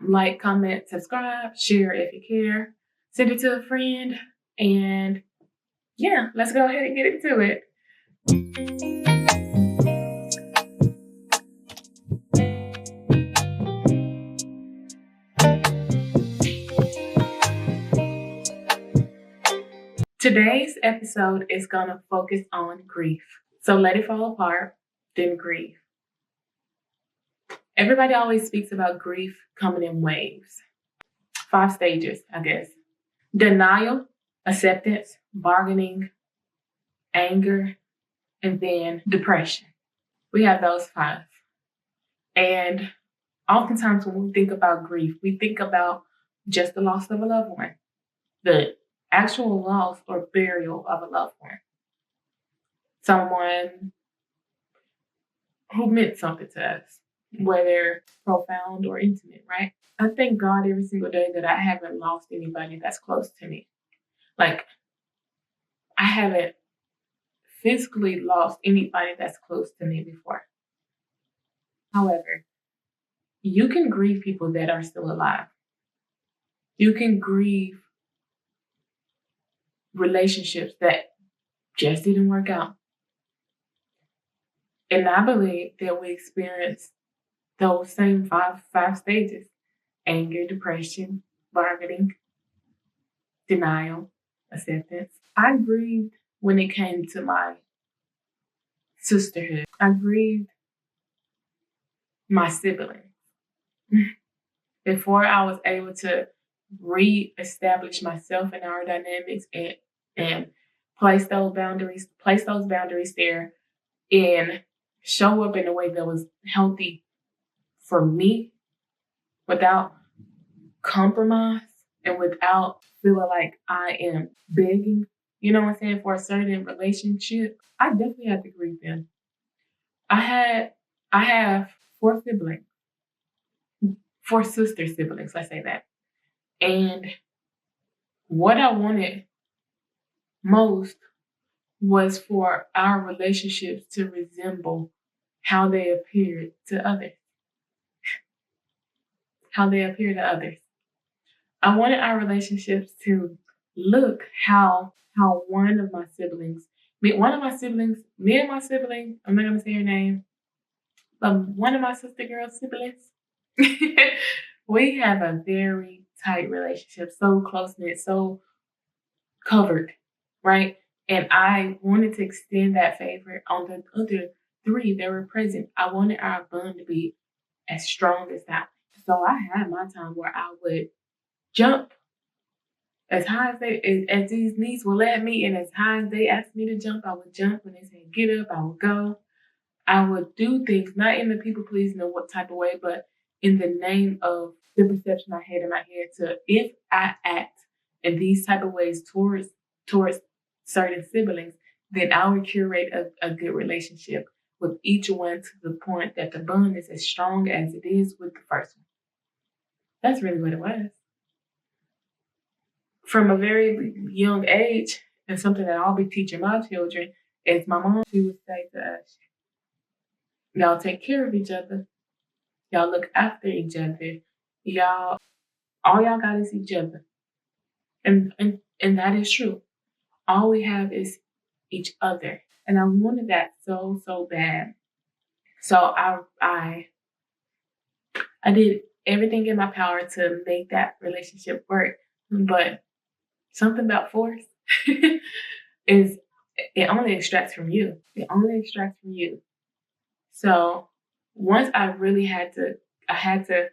Like, comment, subscribe, share if you care, send it to a friend, and yeah, let's go ahead and get into it. Today's episode is going to focus on grief. So let it fall apart, then grieve. Everybody always speaks about grief coming in waves. 5 stages, I guess. Denial, acceptance, bargaining, anger, and then depression. We have those 5. And oftentimes when we think about grief, we think about just the loss of a loved one, the actual loss or burial of a loved one. Someone who meant something to us, whether profound or intimate, right? I thank God every single day that I haven't lost anybody that's close to me. Like, I haven't physically lost anybody that's close to me before. However, you can grieve people that are still alive. You can grieve relationships that just didn't work out. And I believe that we experience those same five stages: anger, depression, bargaining, denial, acceptance. I grieved when it came to my sisterhood. I grieved my siblings. Before I was able to re-establish myself and our dynamics and place those boundaries there and show up in a way that was healthy for me without compromise and without feeling like I am begging, you know what I'm saying, for a certain relationship. I definitely had to grieve them. I have 4 siblings, 4 sister siblings, let's say that. And what I wanted most was for our relationships to resemble how they appeared to others. How they appear to others. I wanted our relationships to look how one of my siblings, me and my sibling, I'm not gonna say her name, but one of my sister girl siblings, we have a very tight relationship, so close-knit, so covered, right? And I wanted to extend that favor on the other 3 that were present. I wanted our bond to be as strong as that. So I had my time where I would jump as high as these knees will let me, and as high as they asked me to jump, I would jump. When they said get up, I would go. I would do things, not in the people pleasing or what type of way, but in the name of the perception I had in my head to, if I act in these type of ways towards certain siblings, then I would curate a good relationship with each one to the point that the bond is as strong as it is with the first one. That's really what it was. From a very young age, and something that I'll be teaching my children, is my mom, she would say to us, y'all take care of each other. Y'all look after each other. All y'all got is each other. And that is true. All we have is each other. And I wanted that so, so bad. So I did everything in my power to make that relationship work. But something about force is it only extracts from you. It only extracts from you. So once I had to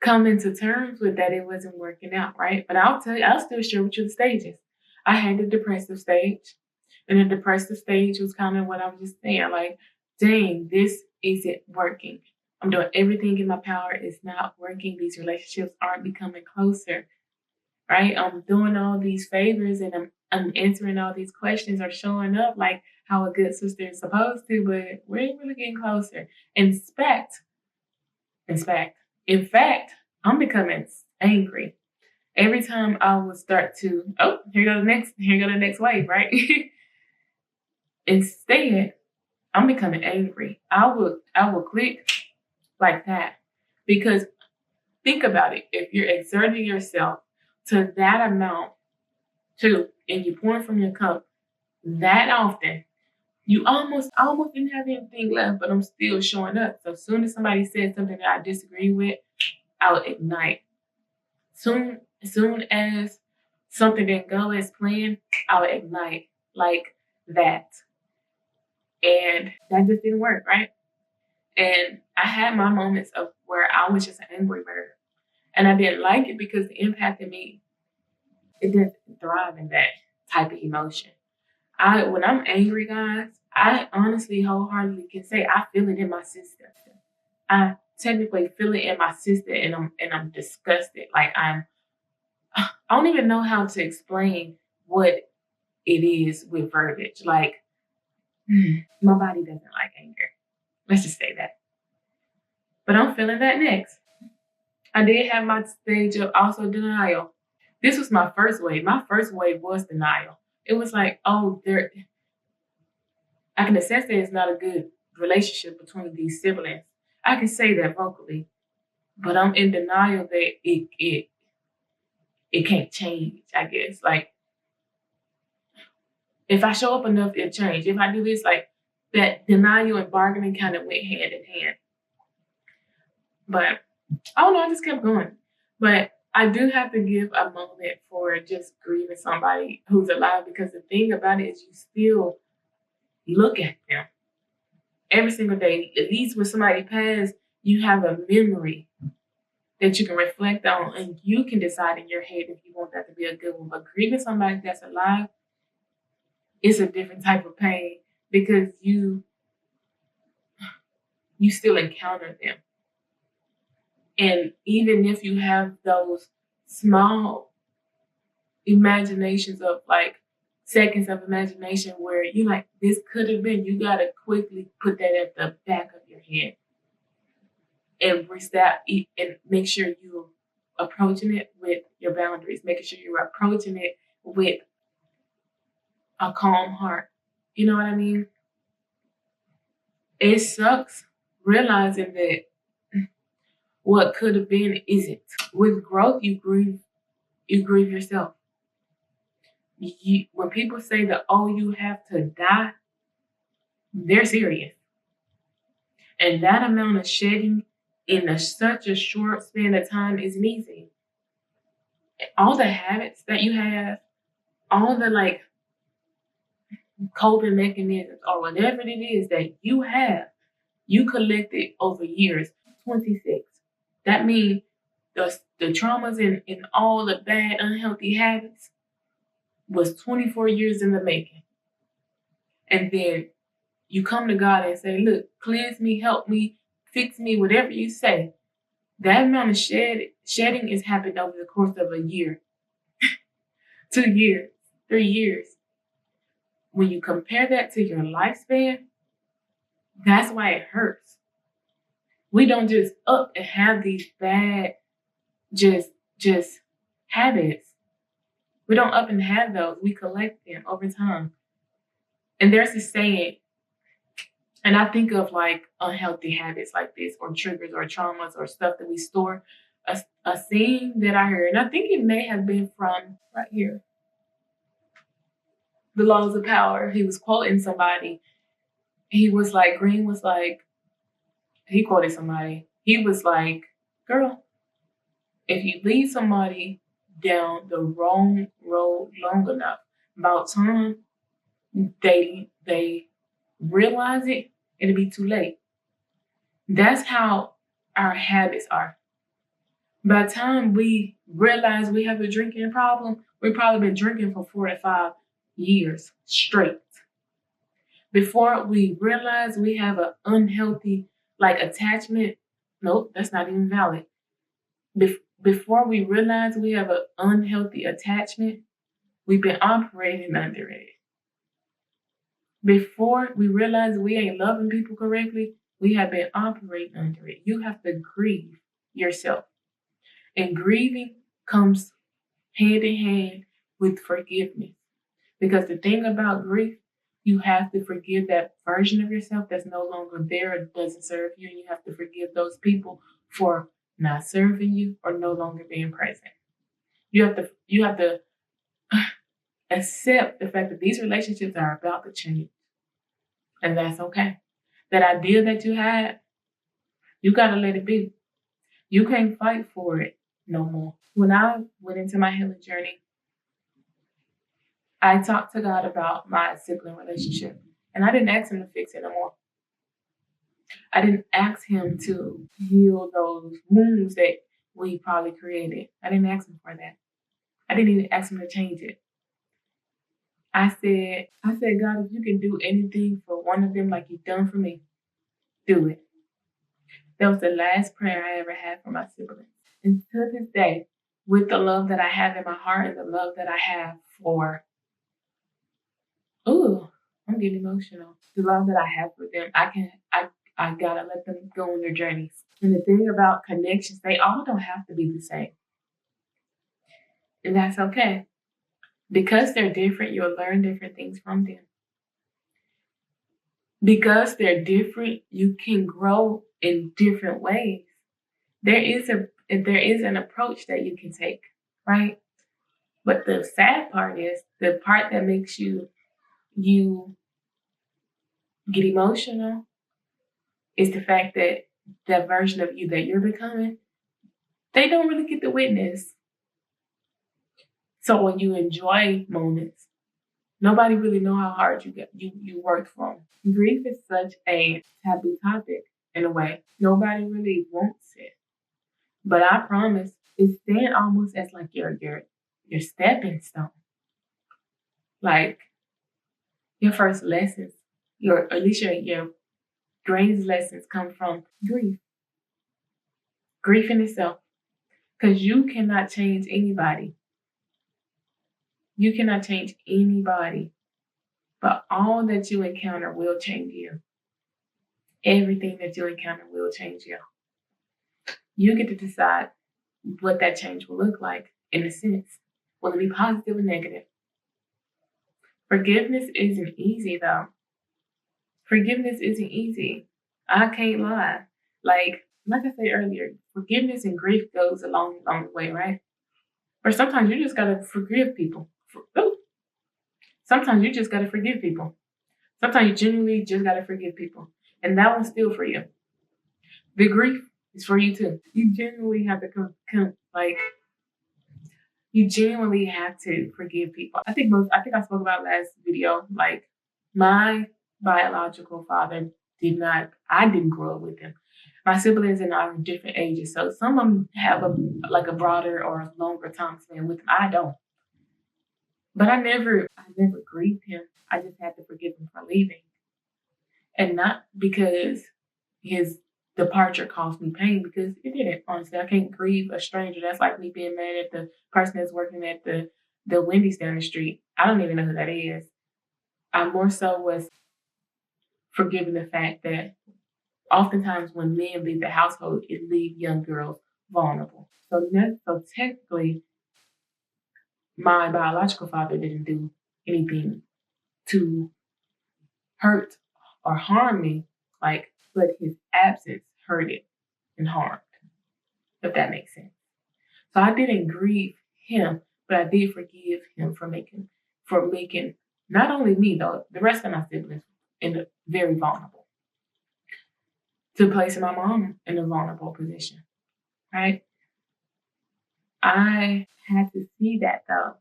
come into terms with that it wasn't working out, right? But I'll still share with you the stages. I had the depressive stage. And the depressive stage was kind of what I was just saying, like, dang, this isn't working. I'm doing everything in my power. It's not working. These relationships aren't becoming closer, right? I'm doing all these favors and I'm answering all these questions or showing up like how a good sister is supposed to, but we ain't really getting closer. In fact, I'm becoming angry. Every time I would start to, here go the next wave, right? Instead, I'm becoming angry. I will click like that because think about it. If you're exerting yourself to that amount too, and you're pouring from your cup that often, you almost didn't have anything left, but I'm still showing up. So as soon as somebody says something that I disagree with, I'll ignite. Soon as something didn't go as planned, I'll ignite like that. And that just didn't work, right? And I had my moments of where I was just an angry bird. And I didn't like it because it impacted me. It didn't thrive in that type of emotion. When I'm angry, guys, I honestly wholeheartedly can say I feel it in my system. I technically feel it in my system, and I'm disgusted. Like I don't even know how to explain what it is with verbiage. Like my body doesn't like anger. Let's just say that. But I'm feeling that next. I did have my stage of also denial. This was my first wave. My first wave was denial. It was like, oh, I can assess that it's not a good relationship between these siblings. I can say that vocally, but I'm in denial that it can't change, I guess. Like if I show up enough, it'll change. If I do this, like that denial and bargaining kind of went hand in hand. But I don't know, I just kept going. But I do have to give a moment for just grieving somebody who's alive, because the thing about it is you still look at them every single day. At least when somebody passed, you have a memory that you can reflect on, and you can decide in your head if you want that to be a good one. But grieving somebody that's alive is a different type of pain, because you still encounter them. And even if you have those small imaginations of like seconds of imagination where you like, this could have been, you got to quickly put that at the back of your head and restart and make sure you're approaching it with your boundaries, making sure you're approaching it with a calm heart. You know what I mean? It sucks realizing that what could have been isn't. With growth, you grieve yourself. When people say that, oh, you have to die, they're serious. And that amount of shedding in such a short span of time isn't easy. All the habits that you have, all the like coping mechanisms or whatever it is that you have, you collected over years. 26. That means the traumas and all the bad, unhealthy habits was 24 years in the making. And then you come to God and say, look, cleanse me, help me, fix me, whatever you say. That amount of shedding has happened over the course of a year, 2 years, 3 years. When you compare that to your lifespan, that's why it hurts. We don't just up and have these bad, just habits. We don't up and have those. We collect them over time. And there's this saying, and I think of like unhealthy habits like this, or triggers or traumas or stuff that we store. A saying that I heard, and I think it may have been from right here, The Laws of Power. He was quoting somebody. He was like, Green was like, he quoted somebody. He was like, girl, if you lead somebody down the wrong road long enough, about time they realize it, it'll be too late. That's how our habits are. By the time we realize we have a drinking problem, we've probably been drinking for 4 to 5 years straight. Before we realize we have an unhealthy attachment, nope, that's not even valid. Before we realize we have an unhealthy attachment, we've been operating under it. Before we realize we ain't loving people correctly, we have been operating under it. You have to grieve yourself. And grieving comes hand in hand with forgiveness. Because the thing about grief, you have to forgive that version of yourself that's no longer there or doesn't serve you. And you have to forgive those people for not serving you, or no longer being present. You have to accept the fact that these relationships are about to change. And that's okay. That idea that you had, you gotta let it be. You can't fight for it no more. When I went into my healing journey, I talked to God about my sibling relationship. And I didn't ask him to fix it no more. I didn't ask him to heal those wounds that we probably created. I didn't ask him for that. I didn't even ask him to change it. I said, God, if you can do anything for one of them like you've done for me, do it. That was the last prayer I ever had for my siblings. And to this day, with the love that I have in my heart and the love that I have for, I'm getting emotional. The love that I have for them, I gotta let them go on their journeys. And the thing about connections, they all don't have to be the same. And that's okay. Because they're different, you'll learn different things from them. Because they're different, you can grow in different ways. There is an approach that you can take, right? But the sad part is the part that makes you get emotional is the fact that that version of you that you're becoming, they don't really get to witness. So when you enjoy moments, nobody really know how hard you worked for them. Grief is such a taboo topic in a way. Nobody really wants it. But I promise, it's then almost as like your stepping stone. Like your first lessons, at least your greatest lessons come from grief. Grief in itself. Because you cannot change anybody. You cannot change anybody. But all that you encounter will change you. Everything that you encounter will change you. You get to decide what that change will look like in a sense. Will it be positive or negative? Forgiveness isn't easy though. Forgiveness isn't easy. I can't lie. Like I said earlier, forgiveness and grief goes a long way, right? Or sometimes you just gotta forgive people. Sometimes you just gotta forgive people. Sometimes you genuinely just gotta forgive people. And that one's still for you. The grief is for you too. You genuinely have to you genuinely have to forgive people. I think I spoke about last video, like my biological father I didn't grow up with him. My siblings and I are different ages. So some of them have a broader or a longer time span with him. I don't. But I never grieved him. I just had to forgive him for leaving. And not because his departure caused me pain, because it didn't. Honestly, I can't grieve a stranger. That's like me being mad at the person that's working at the Wendy's down the street. I don't even know who that is. I more so was forgiving the fact that oftentimes when men leave the household, it leaves young girls vulnerable. So technically, my biological father didn't do anything to hurt or harm me, but his absence hurt it and harmed, if that makes sense. So I didn't grieve him, but I did forgive him for making not only me though, the rest of my siblings very vulnerable. To placing my mom in a vulnerable position, right? I had to see that though.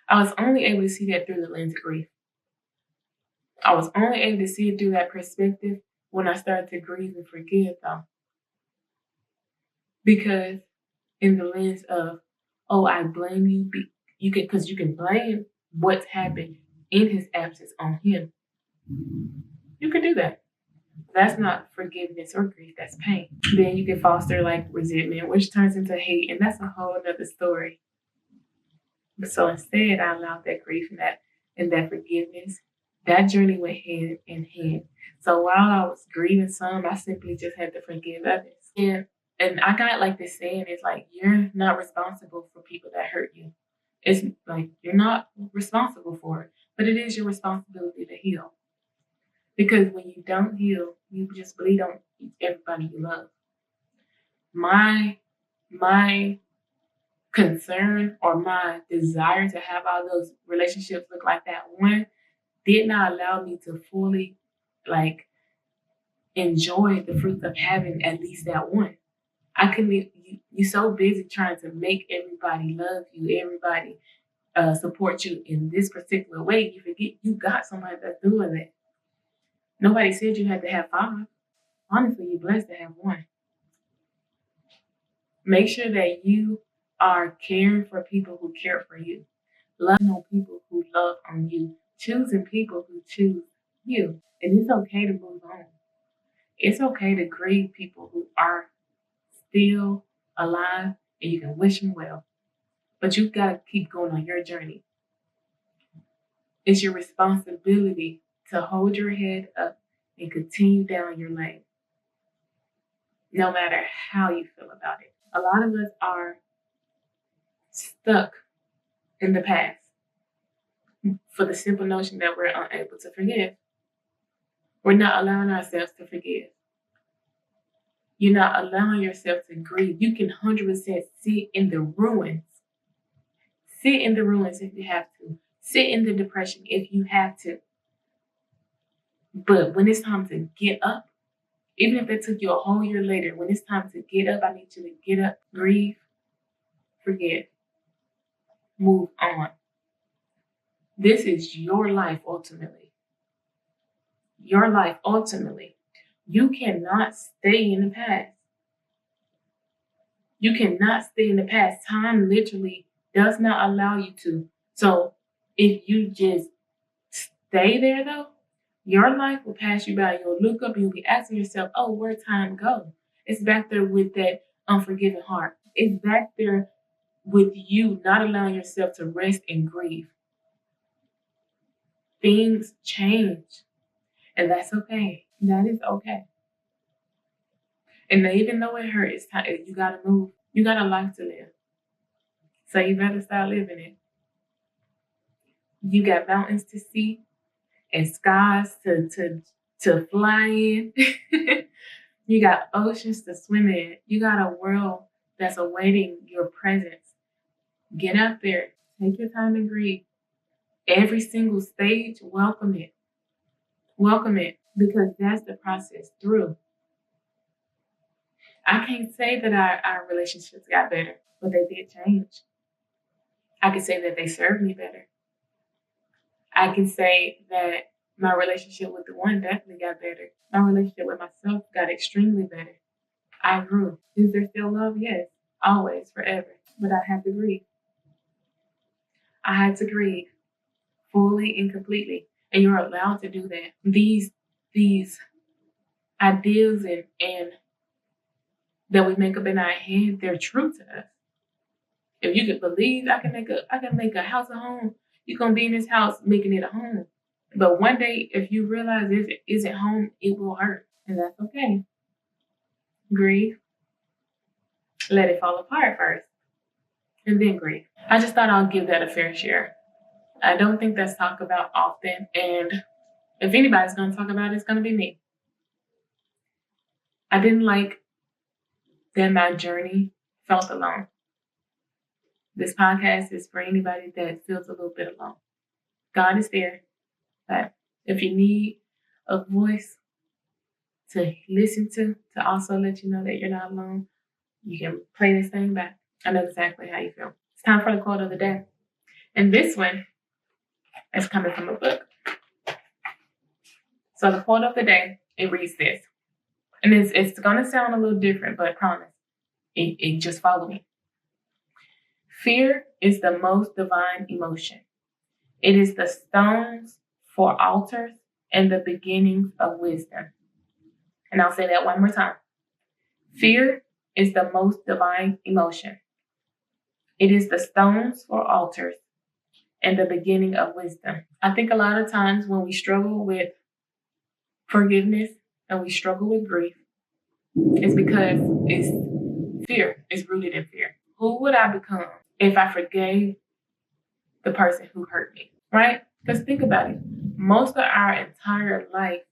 I was only able to see that through the lens of grief. I was only able to see it through that perspective when I started to grieve and forgive though. Because in the lens of, I blame you, because you can blame what's happened in his absence on him. You can do that. That's not forgiveness or grief, that's pain. Then you can foster resentment, which turns into hate, and that's a whole other story. So instead, I allowed that grief and that forgiveness. That journey went hand in hand. So while I was grieving some, I simply just had to forgive others. And I got this saying, it's you're not responsible for people that hurt you. It's you're not responsible for it, but it is your responsibility to heal. Because when you don't heal, you just bleed on everybody you love. My my concern or my desire to have all those relationships look like that one did not allow me to fully like enjoy the fruits of having at least that one. I couldn't. You're so busy trying to make everybody love you, everybody support you in this particular way. You forget you got somebody that's doing that. Nobody said you had to have five. Honestly, you're blessed to have one. Make sure that you are caring for people who care for you, loving on people who love on you, choosing people who choose you. And it's okay to move on. It's okay to grieve people who are still alive and you can wish them well. But you've got to keep going on your journey. It's your responsibility to hold your head up and continue down your lane, no matter how you feel about it. A lot of us are stuck in the past for the simple notion that we're unable to forgive. We're not allowing ourselves to forgive. You're not allowing yourself to grieve. You can 100% sit in the ruins. Sit in the ruins if you have to. Sit in the depression if you have to. But when it's time to get up, even if it took you a whole year later, when it's time to get up, I need you to get up, grieve, forget, move on. This is your life ultimately. Your life ultimately. You cannot stay in the past. You cannot stay in the past. Time literally does not allow you to. So if you just stay there though, your life will pass you by. You'll look up and you'll be asking yourself, oh, where'd time go? It's back there with that unforgiving heart. It's back there with you not allowing yourself to rest and grieve. Things change, and that's okay. That is okay. And even though it hurts, it's time, you gotta move. You got a life to live. So you better start living it. You got mountains to see and skies to fly in. You got oceans to swim in. You got a world that's awaiting your presence. Get out there. Take your time and grieve. Every single stage, welcome it. Welcome it, because that's the process through. I can't say that our relationships got better, but they did change. I can say that they served me better. I can say that my relationship with the one definitely got better. My relationship with myself got extremely better. I grew. Is there still love? Yes. Always, forever. But I had to grieve. I had to grieve fully and completely. And you're allowed to do that. These ideas and that we make up in our head, they're true to us. If you could believe I can make a house a home, you're gonna be in this house making it a home. But one day if you realize it isn't home, it will hurt. And that's okay. Grieve. Let it fall apart first. And then grieve. I just thought I'll give that a fair share. I don't think that's talked about often. And if anybody's gonna talk about it, it's gonna be me. I didn't like that my journey felt alone. This podcast is for anybody that feels a little bit alone. God is there. But if you need a voice to listen to also let you know that you're not alone, you can play this thing back. I know exactly how you feel. It's time for the quote of the day. And this one is coming from a book. So the quote of the day, it reads this. And it's going to sound a little different, but I promise, it just follow me. Fear is the most divine emotion. It is the stones for altars and the beginnings of wisdom. And I'll say that one more time. Fear is the most divine emotion. It is the stones for altars and the beginning of wisdom. I think a lot of times when we struggle with forgiveness and we struggle with grief, it's because it's fear. It's rooted in fear. Who would I become if I forgave the person who hurt me, right? Because think about it. Most of our entire life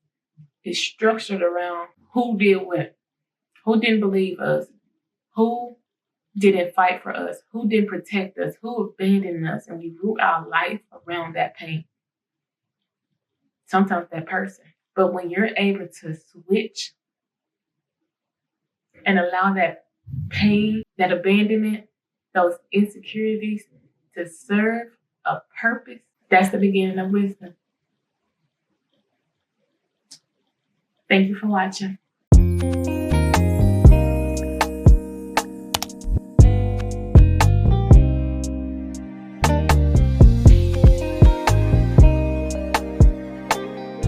is structured around who did what, who didn't believe us, who didn't fight for us, who didn't protect us, who abandoned us, and we root our life around that pain. Sometimes that person. But when you're able to switch and allow that pain, that abandonment, those insecurities to serve a purpose, that's the beginning of wisdom. Thank you for watching.